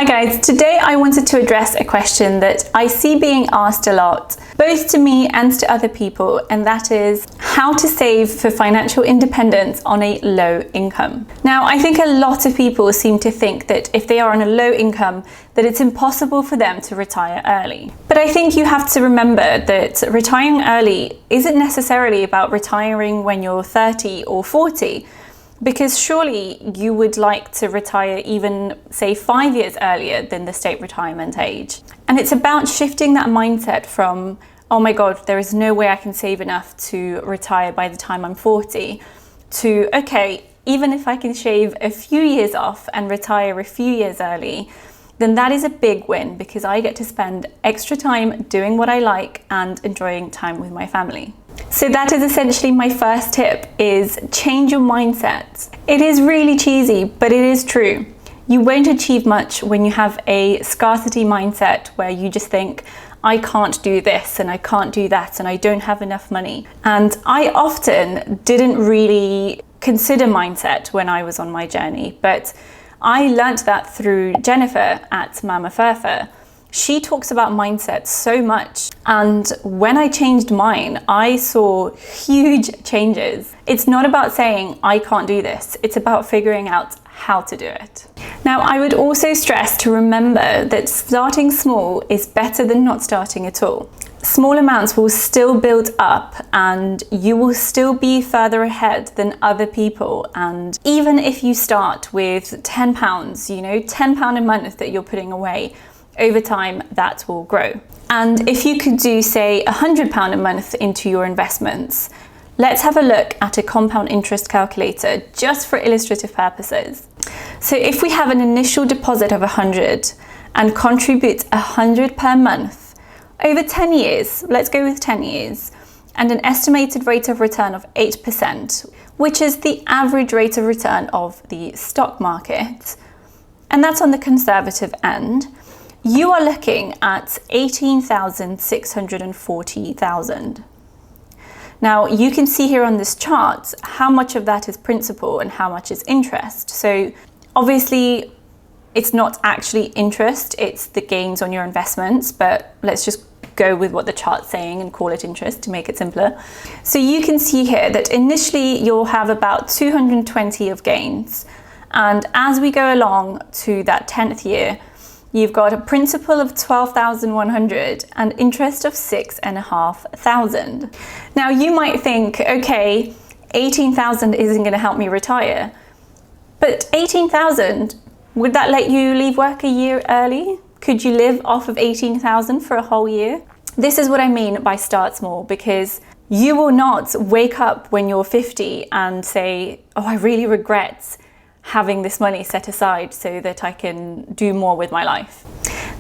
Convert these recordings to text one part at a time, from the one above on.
Hi guys, today I wanted to address a question that I see being asked a lot, both to me and to other people, and that is how to save for financial independence on a low income. Now, I think a lot of people seem to think that if they are on a low income, that it's impossible for them to retire early. But I think you have to remember that retiring early isn't necessarily about retiring when you're 30 or 40. Because surely you would like to retire even, say, 5 years earlier than the state retirement age. And it's about shifting that mindset from, oh my God, there is no way I can save enough to retire by the time I'm 40, to, okay, even if I can shave a few years off and retire a few years early, then that is a big win because I get to spend extra time doing what I like and enjoying time with my family. So that is essentially my first tip, is change your mindset. It is really cheesy, but it is true. You won't achieve much when you have a scarcity mindset where you just think, I can't do this and I can't do that and I don't have enough money. And I often didn't really consider mindset when I was on my journey, but I learned that through Jennifer at Mama Furfur. She talks about mindset so much, and when I changed mine, I saw huge changes. It's not about saying, I can't do this. It's about figuring out how to do it. Now, I would also stress to remember that starting small is better than not starting at all. Small amounts will still build up and you will still be further ahead than other people. And even if you start with £10, £10 a month that you're putting away, over time that will grow. And if you could do, say, £100 a month into your investments, let's have a look at a compound interest calculator just for illustrative purposes. So if we have an initial deposit of 100 and contribute 100 per month over 10 years, let's go with 10 years, and an estimated rate of return of 8%, which is the average rate of return of the stock market, and that's on the conservative end, you are looking at 18,640,000. Now, you can see here on this chart how much of that is principal and how much is interest. So obviously it's not actually interest, it's the gains on your investments, but let's just go with what the chart's saying and call it interest to make it simpler. So you can see here that initially you'll have about 220 of gains. And as we go along to that 10th year, you've got a principal of 12,100 and interest of 6,500. Now you might think, okay, 18,000 isn't going to help me retire, but 18,000, would that let you leave work a year early? Could you live off of 18,000 for a whole year? This is what I mean by start small, because you will not wake up when you're 50 and say, oh, I really regret having this money set aside so that I can do more with my life.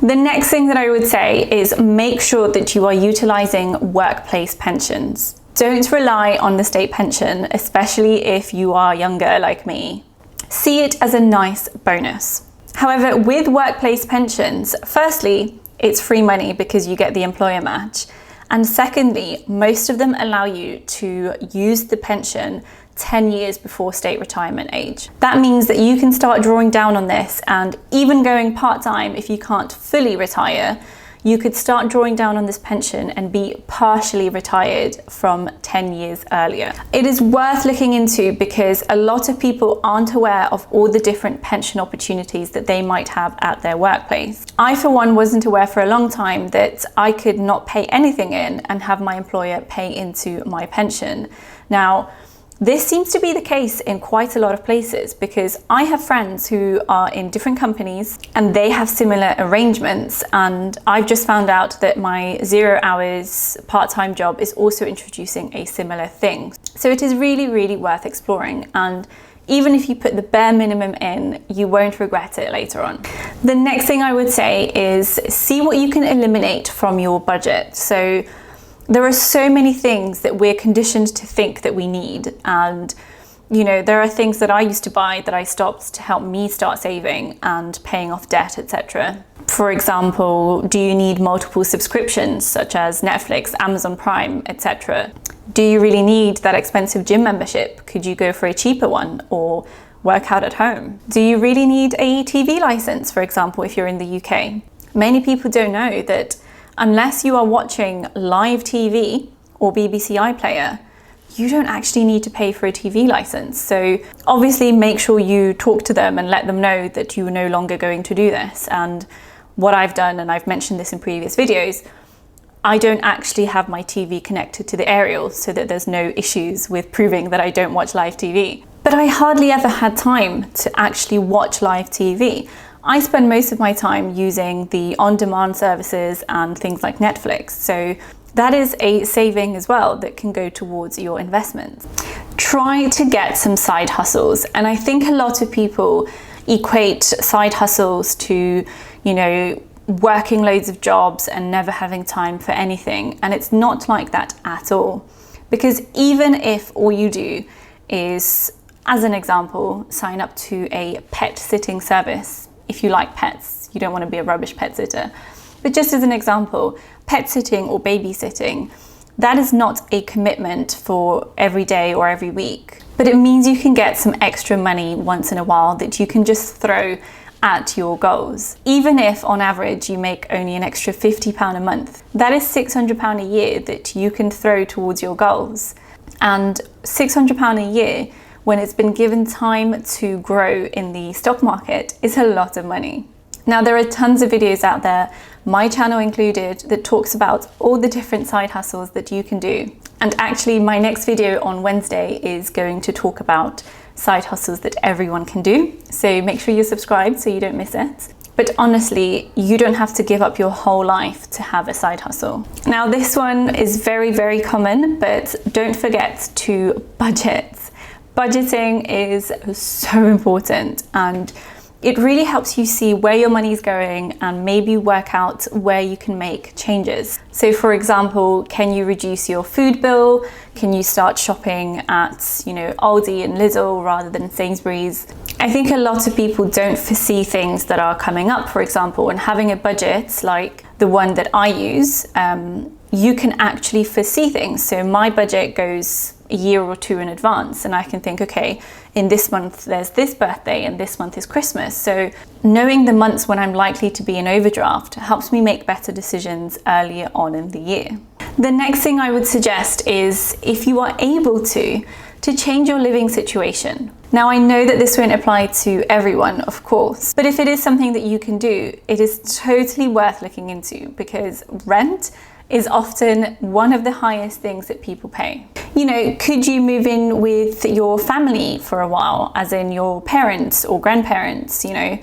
The next thing that I would say is make sure that you are utilizing workplace pensions. Don't rely on the state pension, especially if you are younger like me. See it as a nice bonus. However, with workplace pensions, firstly, it's free money because you get the employer match. And secondly, most of them allow you to use the pension 10 years before state retirement age. That means that you can start drawing down on this, and even going part-time if you can't fully retire, you could start drawing down on this pension and be partially retired from 10 years earlier. It is worth looking into because a lot of people aren't aware of all the different pension opportunities that they might have at their workplace. I, for one, wasn't aware for a long time that I could not pay anything in and have my employer pay into my pension. Now, this seems to be the case in quite a lot of places because I have friends who are in different companies and they have similar arrangements, and I've just found out that my 0 hours part-time job is also introducing a similar thing. So it is really, really worth exploring, and even if you put the bare minimum in, you won't regret it later on. The next thing I would say is see what you can eliminate from your budget. So there are so many things that we're conditioned to think that we need, and there are things that I used to buy that I stopped to help me start saving and paying off debt, etc. For example, do you need multiple subscriptions such as Netflix, Amazon Prime, etc.? Do you really need that expensive gym membership? Could you go for a cheaper one? Or work out at home? Do you really need a TV license, for example, if you're in the UK? Many people don't know that unless you are watching live TV or BBC iPlayer, you don't actually need to pay for a TV license. So obviously make sure you talk to them and let them know that you are no longer going to do this. And what I've done, and I've mentioned this in previous videos, I don't actually have my TV connected to the aerial so that there's no issues with proving that I don't watch live TV. But I hardly ever had time to actually watch live TV. I spend most of my time using the on-demand services and things like Netflix. So that is a saving as well that can go towards your investments. Try to get some side hustles. And I think a lot of people equate side hustles to, you know, working loads of jobs and never having time for anything. And it's not like that at all. Because even if all you do is, as an example, sign up to a pet sitting service, if you like pets, you don't want to be a rubbish pet sitter. But just as an example, pet sitting or babysitting, that is not a commitment for every day or every week, but it means you can get some extra money once in a while that you can just throw at your goals. Even if on average you make only an extra £50 a month, that is £600 a year that you can throw towards your goals. And £600 a year, when it's been given time to grow in the stock market, is a lot of money. Now, there are tons of videos out there, my channel included, that talks about all the different side hustles that you can do. And actually, my next video on Wednesday is going to talk about side hustles that everyone can do. So make sure you're subscribed so you don't miss it. But honestly, you don't have to give up your whole life to have a side hustle. Now, this one is very, very common, but don't forget to budget. Budgeting is so important, and it really helps you see where your money is going and maybe work out where you can make changes. So for example, can you reduce your food bill? Can you start shopping at, you know, Aldi and Lidl rather than Sainsbury's? I think a lot of people don't foresee things that are coming up, for example, and having a budget like the one that I use, you can actually foresee things. So my budget goes a year or two in advance, and I can think, okay, in this month there's this birthday and this month is Christmas. So knowing the months when I'm likely to be in overdraft helps me make better decisions earlier on in the year. The next thing I would suggest is, if you are able to change your living situation. Now, I know that this won't apply to everyone, of course, but if it is something that you can do, it is totally worth looking into, because rent is often one of the highest things that people pay. You know, could you move in with your family for a while, as in your parents or grandparents? You know,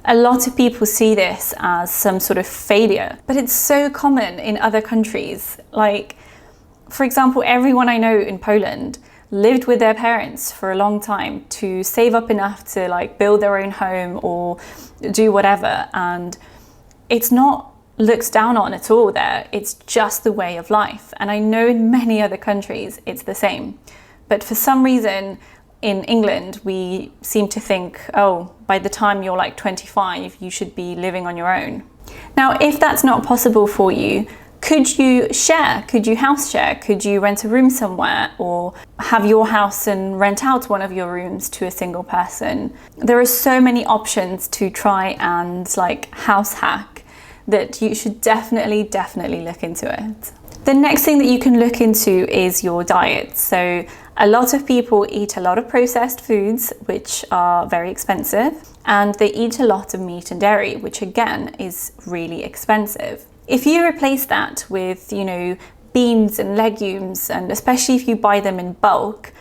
a lot of people see this as some sort of failure, but it's so common in other countries. Like, for example, everyone I know in Poland lived with their parents for a long time to save up enough to like build their own home or do whatever, and it's not looked down on at all there. It's just the way of life. And I know in many other countries it's the same. But for some reason in England, we seem to think, oh, by the time you're like 25, you should be living on your own. Now, if that's not possible for you, could you share? Could you house share? Could you rent a room somewhere, or have your house and rent out one of your rooms to a single person? There are so many options to try and like house hack that you should definitely look into it. The next thing that you can look into is your diet. So a lot of people eat a lot of processed foods, which are very expensive, and they eat a lot of meat and dairy, which again is really expensive. If you replace that with, you know, beans and legumes, and especially if you buy them in bulk,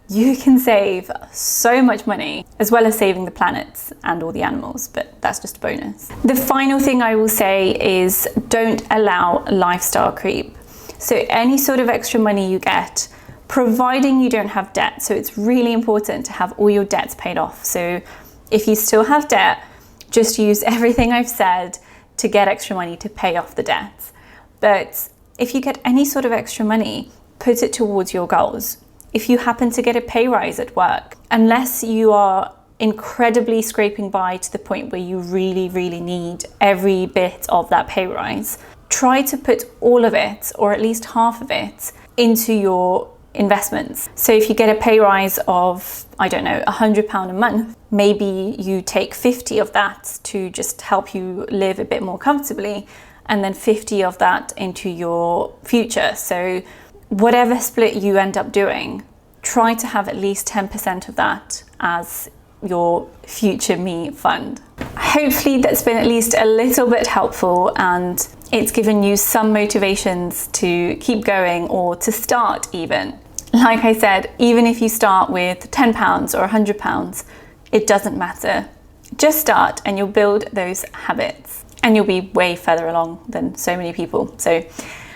you can save so much money, as well as saving the planet and all the animals, but that's just a bonus. The final thing I will say is, don't allow lifestyle creep. So any sort of extra money you get, providing you don't have debt. So it's really important to have all your debts paid off. So if you still have debt, just use everything I've said to get extra money to pay off the debt. But if you get any sort of extra money, put it towards your goals. If you happen to get a pay rise at work, unless you are incredibly scraping by to the point where you really need every bit of that pay rise, try to put all of it, or at least half of it, into your investments. So if you get a pay rise of, I don't know, £100 a month, maybe you take 50 of that to just help you live a bit more comfortably, and then 50 of that into your future. So whatever split you end up doing, try to have at least 10% of that as your future me fund. Hopefully that's been at least a little bit helpful, and it's given you some motivations to keep going or to start even. Like I said, even if you start with £10 or £100, it doesn't matter. Just start and you'll build those habits, and you'll be way further along than so many people. So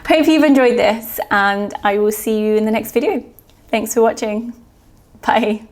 hope you've enjoyed this, and I will see you in the next video. Thanks for watching. Bye.